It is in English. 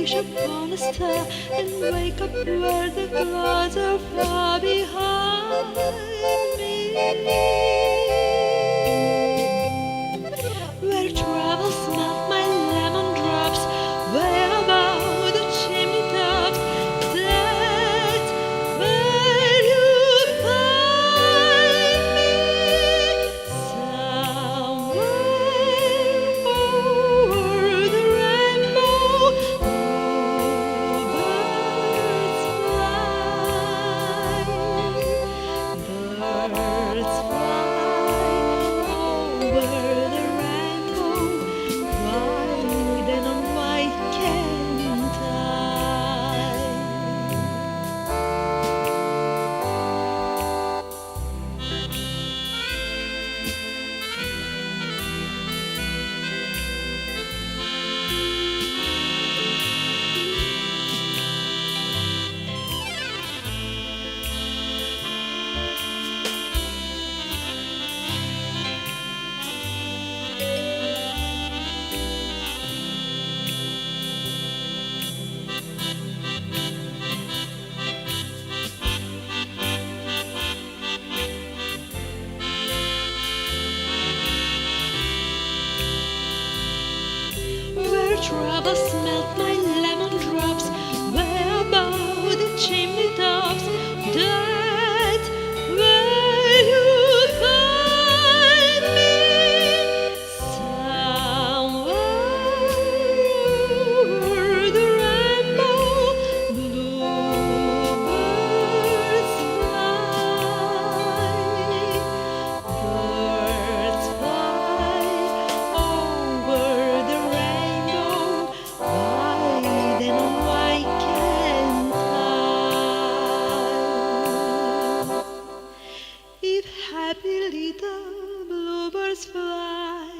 wish upon a star and wake up where the clouds are far behind me. Where troubles melt my lemon drops, way above the chimney tops. That's where you find me. Somewhere over the rainbow, bluebirds fly. Birds fly over the rainbow. Why then why can't I? Where troubles melt my lemon drops, way above the chimney tops. That's where you find me. Somewhere over the rainbow, bluebirds fly. Birds fly over the rainbow. Why then why can't I? If happy little bluebirds fly,